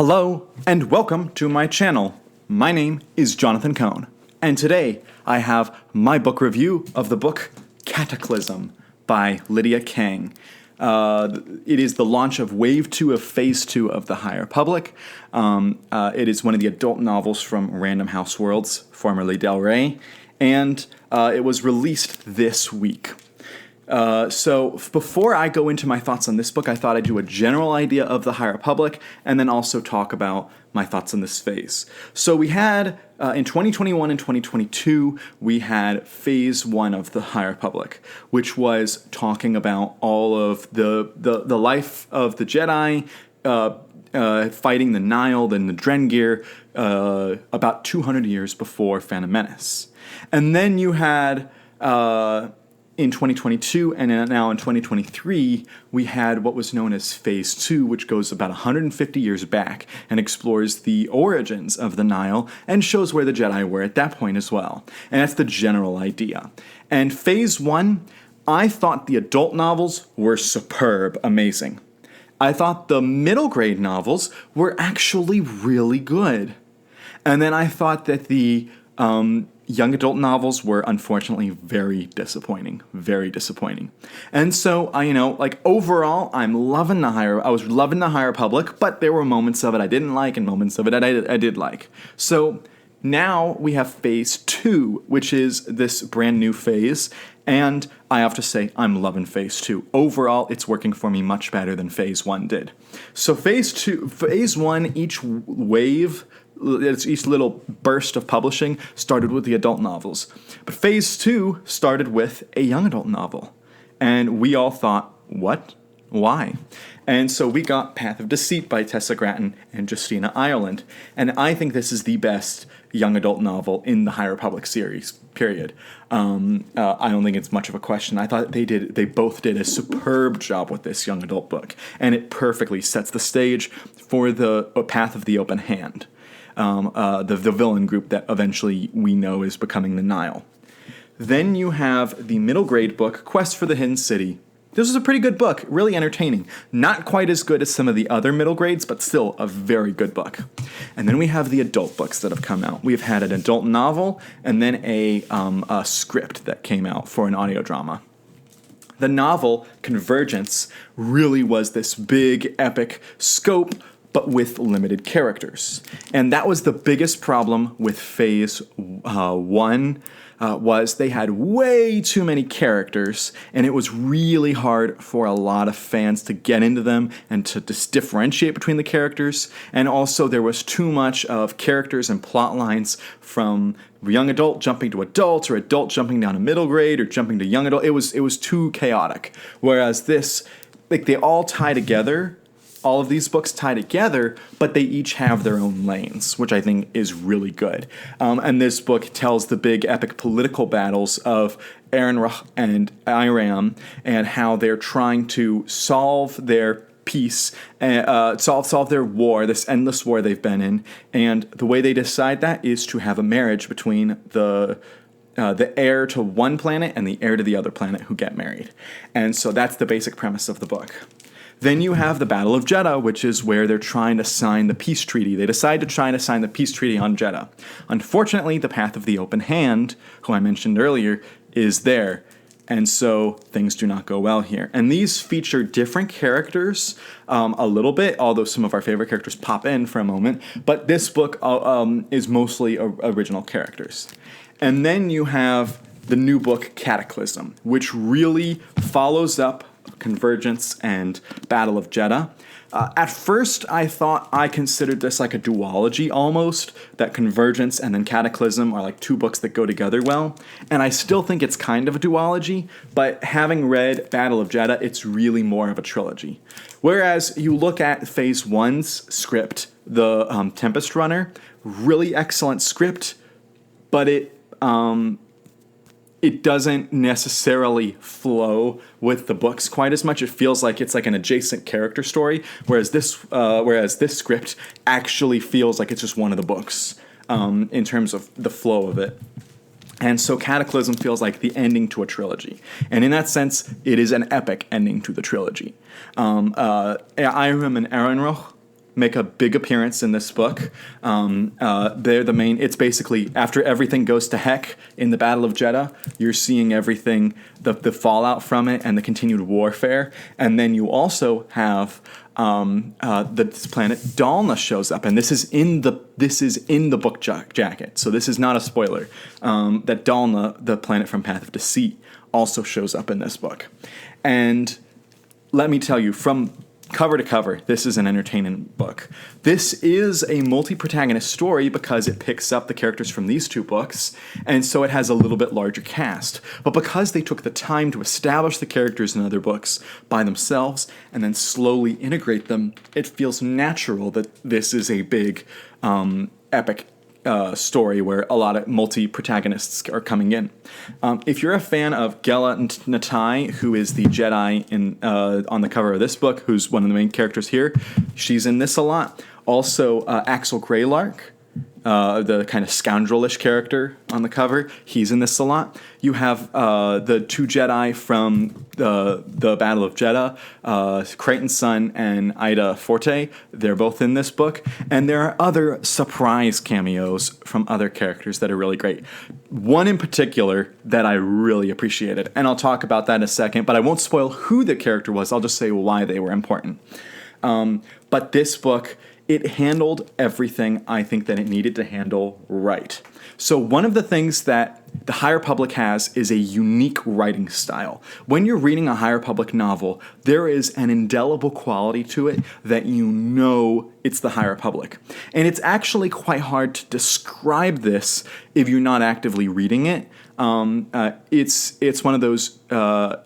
Hello, and welcome to my channel. My name is Jonathan Cohn, and today I have my book review of the book Cataclysm by Lydia Kang. It is the launch of Wave 2 of Phase 2 of the High Republic. It is one of the adult novels from Random House Worlds, formerly Del Rey, and it was released this week. So before I go into my thoughts on this book, I thought I'd do a general idea of the High Republic and then also talk about my thoughts on this phase. So we had, in 2021 and 2022, we had Phase 1 of the High Republic, which was talking about all of the life of the Jedi, fighting the Nile, then the Drengir, about 200 years before Phantom Menace. And then you had... in 2022 and now in 2023, we had what was known as Phase 2, which goes about 150 years back and explores the origins of the Nile and shows where the Jedi were at that point as well. And that's the general idea. And Phase 1, I thought the adult novels were superb, amazing. I thought the middle grade novels were actually really good. And then I thought that the young adult novels were unfortunately very disappointing. And so, overall, I was loving the High Republic, but there were moments of it I didn't like and moments of it I did like. So now we have Phase 2, which is this brand new phase, and I have to say, I'm loving Phase 2. Overall, it's working for me much better than Phase 1 did. So Phase 1, each wave... each little burst of publishing started with the adult novels. But Phase 2 started with a young adult novel. And we all thought, what? Why? And so we got Path of Deceit by Tessa Gratton and Justina Ireland. And I think this is the best young adult novel in the High Republic series, period. I don't think it's much of a question. I thought they both did a superb job with this young adult book. And it perfectly sets the stage for the Path of the Open Hand. The villain group that eventually we know is becoming the Nile. Then you have the middle grade book, Quest for the Hidden City. This was a pretty good book, really entertaining. Not quite as good as some of the other middle grades, but still a very good book. And then we have the adult books that have come out. We've had an adult novel and then a script that came out for an audio drama. The novel, Convergence, really was this big, epic scope, but with limited characters. And that was the biggest problem with Phase 1, was they had way too many characters, and it was really hard for a lot of fans to get into them and to differentiate between the characters. And also there was too much of characters and plot lines from young adult jumping to adult, or adult jumping down to middle grade, or jumping to young adult. It was too chaotic. Whereas this, they all tie together. All of these books tie together, but they each have their own lanes, which I think is really good. And this book tells the big epic political battles of Aaron and Iram and how they're trying to solve their peace, solve their war, this endless war they've been in. And the way they decide that is to have a marriage between the heir to one planet and the heir to the other planet who get married. And so that's the basic premise of the book. Then you have the Battle of Jeddah, which is where they're trying to sign the peace treaty. They decide to try to sign the peace treaty on Jeddah. Unfortunately, the Path of the Open Hand, who I mentioned earlier, is there. And so things do not go well here. And these feature different characters a little bit, although some of our favorite characters pop in for a moment. But this book is mostly original characters. And then you have the new book, Cataclysm, which really follows up Convergence and Battle of Jeddah. At first, I considered this like a duology almost, that Convergence and then Cataclysm are like two books that go together well, and I still think it's kind of a duology, but having read Battle of Jeddah, it's really more of a trilogy. Whereas you look at Phase 1's script, the Tempest Runner, really excellent script, but it doesn't necessarily flow with the books quite as much. It feels like it's like an adjacent character story, whereas this script actually feels like it's just one of the books in terms of the flow of it. And so Cataclysm feels like the ending to a trilogy. And in that sense, it is an epic ending to the trilogy. Iram and Aranroch make a big appearance in this book. They're the main. It's basically after everything goes to heck in the Battle of Jeddah, you're seeing everything, the fallout from it, and the continued warfare. And then you also have this planet Dalna shows up, and this is in the book jacket. So this is not a spoiler. That Dalna, the planet from Path of Deceit, also shows up in this book. And let me tell you, from cover to cover, this is an entertaining book. This is a multi-protagonist story because it picks up the characters from these two books, and so it has a little bit larger cast. But because they took the time to establish the characters in other books by themselves and then slowly integrate them, it feels natural that this is a big, epic story where a lot of multi-protagonists are coming in. If you're a fan of Gela Natai, who is the Jedi on the cover of this book, who's one of the main characters here, she's in this a lot. Also, Axel Greylark, the kind of scoundrelish character on the cover, he's in this a lot. You have the two Jedi from the Battle of Jeddah, Creighton's son and Ida Forte. They're both in this book. And there are other surprise cameos from other characters that are really great. One in particular that I really appreciated, and I'll talk about that in a second, but I won't spoil who the character was. I'll just say why they were important. But this book, it handled everything I think that it needed to handle right. So one of the things that the High Republic has is a unique writing style. When you're reading a High Republic novel, there is an indelible quality to it that you know it's the High Republic. And it's actually quite hard to describe this if you're not actively reading it. It's one of those,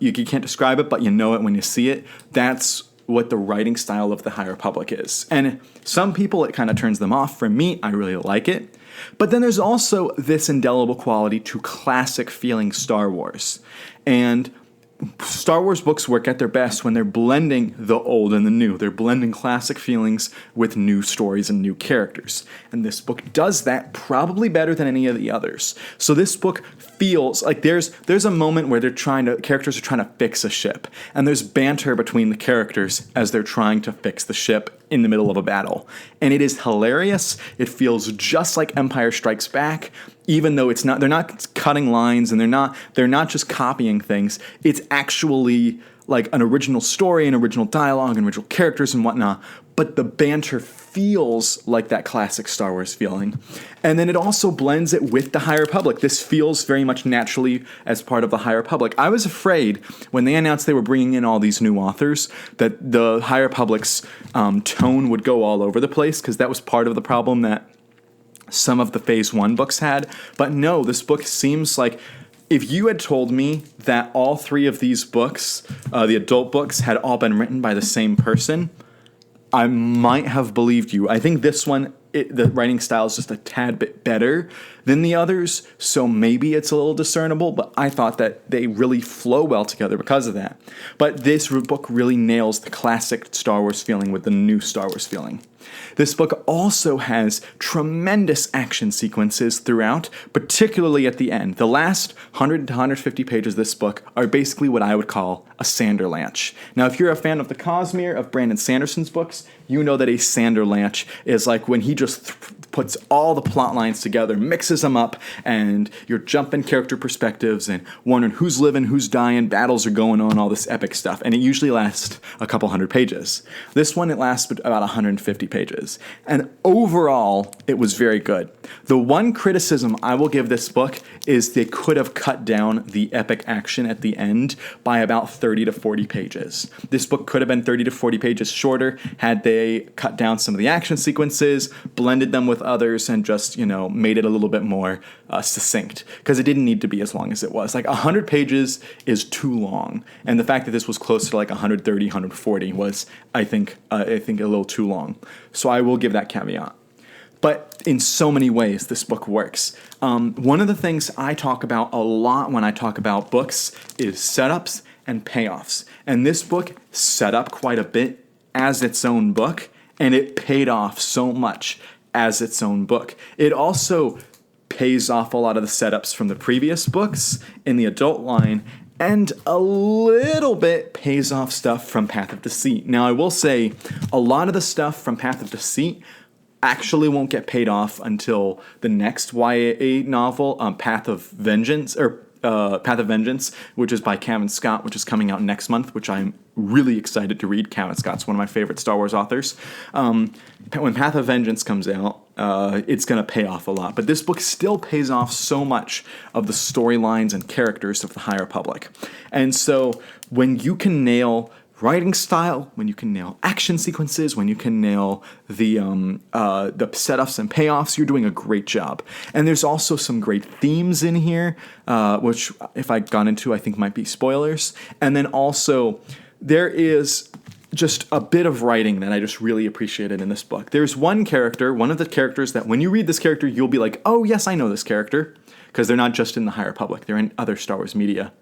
you can't describe it, but you know it when you see it. That's what the writing style of the High Republic is. And some people, it kind of turns them off. For me, I really like it. But then there's also this indelible quality to classic feeling Star Wars. And Star Wars books work at their best when they're blending the old and the new. They're blending classic feelings with new stories and new characters. And this book does that probably better than any of the others. So this book feels like there's a moment where characters are trying to fix a ship. And there's banter between the characters as they're trying to fix the ship in the middle of a battle. And it is hilarious. It feels just like Empire Strikes Back, even though they're not cutting lines and they're not just copying things. It's actually like an original story and original dialogue and original characters and whatnot, but the banter feels like that classic Star Wars feeling. And then it also blends it with the High Republic. This feels very much naturally as part of the High Republic. I was afraid when they announced they were bringing in all these new authors that the High Republic's tone would go all over the place, because that was part of the problem that some of the Phase 1 books had. But no, this book seems like, if you had told me that all three of these books, the adult books, had all been written by the same person, I might have believed you. I think this one, the writing style is just a tad bit better than the others, so maybe it's a little discernible, but I thought that they really flow well together because of that. But this book really nails the classic Star Wars feeling with the new Star Wars feeling. This book also has tremendous action sequences throughout, particularly at the end. The last 100 to 150 pages of this book are basically what I would call a Sanderlanche. Now, if you're a fan of the Cosmere, of Brandon Sanderson's books, you know that a Sanderlanche is like when he just puts all the plot lines together, mixes them up, and you're jumping character perspectives and wondering who's living, who's dying, battles are going on, all this epic stuff. And it usually lasts a couple hundred pages. This one, it lasts about 150 pages. And overall, it was very good. The one criticism I will give this book is they could have cut down the epic action at the end by about 30 to 40 pages. This book could have been 30 to 40 pages shorter had they cut down some of the action sequences, blended them with others, and just, made it a little bit more succinct, because it didn't need to be as long as it was. Like 100 pages is too long, and the fact that this was close to like 130, 140 was, I think a little too long. So I will give that caveat. But in so many ways, this book works. One of the things I talk about a lot when I talk about books is setups and payoffs. And this book set up quite a bit as its own book, and it paid off so much as its own book. It also pays off a lot of the setups from the previous books in the adult line, and a little bit pays off stuff from Path of Deceit. Now, I will say a lot of the stuff from Path of Deceit actually won't get paid off until the next YA novel, Path of Vengeance, which is by Cavan Scott, which is coming out next month, which I'm really excited to read. Cavan Scott's one of my favorite Star Wars authors. When Path of Vengeance comes out, it's going to pay off a lot. But this book still pays off so much of the storylines and characters of the High Republic. And so when you can nail writing style, when you can nail action sequences, when you can nail the setups and payoffs, you're doing a great job. And there's also some great themes in here, which if I got into, I think might be spoilers. And then also there is just a bit of writing that I just really appreciated in this book. There's one of the characters that when you read this character, you'll be like, oh yes, I know this character, because they're not just in the High Republic, they're in other Star Wars media.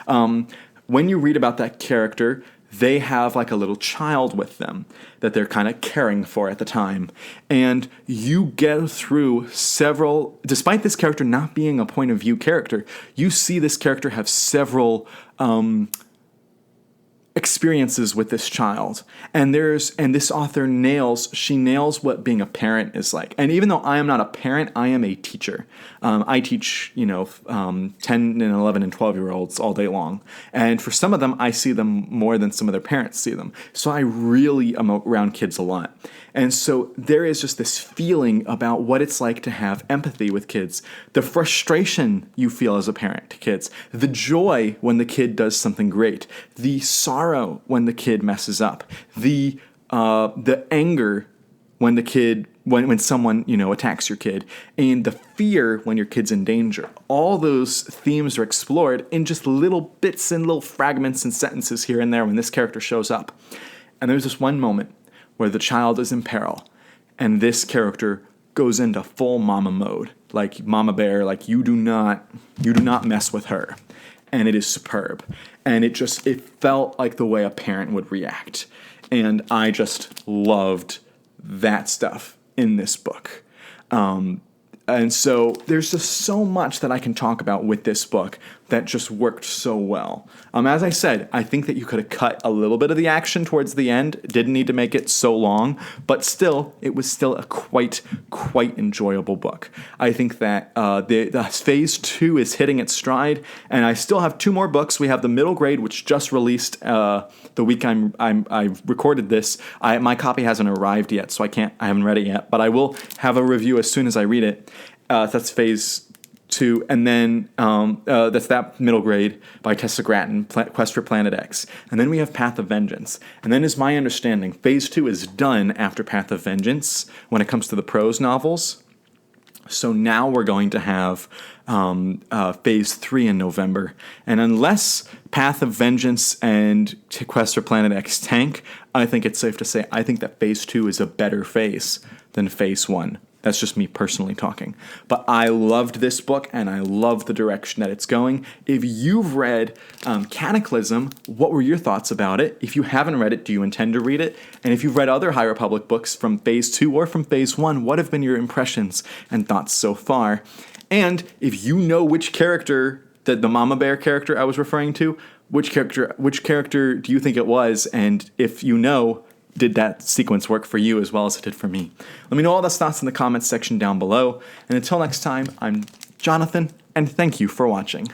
When you read about that character, they have like a little child with them that they're kind of caring for at the time. And you get through several, despite this character not being a point of view character, you see this character have several experiences with this child. And this author nails what being a parent is like. And even though I am not a parent, I am a teacher. I teach, 10 and 11 and 12-year-olds all day long. And for some of them, I see them more than some of their parents see them. So I really am around kids a lot. And so there is just this feeling about what it's like to have empathy with kids, the frustration you feel as a parent to kids, the joy when the kid does something great, the sorrow when the kid messes up, the anger when someone attacks your kid, and the fear when your kid's in danger. All those themes are explored in just little bits and little fragments and sentences here and there when this character shows up. And there's this one moment where the child is in peril, and this character goes into full mama mode, like mama bear, like you do not mess with her, and it is superb, and it felt like the way a parent would react, and I just loved that stuff in this book. And so there's just so much that I can talk about with this book that just worked so well. As I said, I think that you could have cut a little bit of the action towards the end. Didn't need to make it so long, but still, it was still a quite enjoyable book. I think that the Phase 2 is hitting its stride, and I still have 2 more books. We have the middle grade, which just released the week I recorded this. My copy hasn't arrived yet, so I haven't read it yet, but I will have a review as soon as I read it. That's Phase 2, and then that's that middle grade by Tessa Gratton, Quest for Planet X. And then we have Path of Vengeance. And then, is my understanding, Phase 2 is done after Path of Vengeance when it comes to the prose novels. So now we're going to have Phase 3 in November. And unless Path of Vengeance and Quest for Planet X tank, I think it's safe to say I think that Phase 2 is a better phase than Phase 1. That's just me personally talking. But I loved this book, and I love the direction that it's going. If you've read Cataclysm, what were your thoughts about it? If you haven't read it, do you intend to read it? And if you've read other High Republic books from Phase 2 or from Phase 1, what have been your impressions and thoughts so far? And if you know which character, the Mama Bear character I was referring to, which character do you think it was? And if you know, did that sequence work for you as well as it did for me? Let me know all those thoughts in the comments section down below. And until next time, I'm Jonathan, and thank you for watching.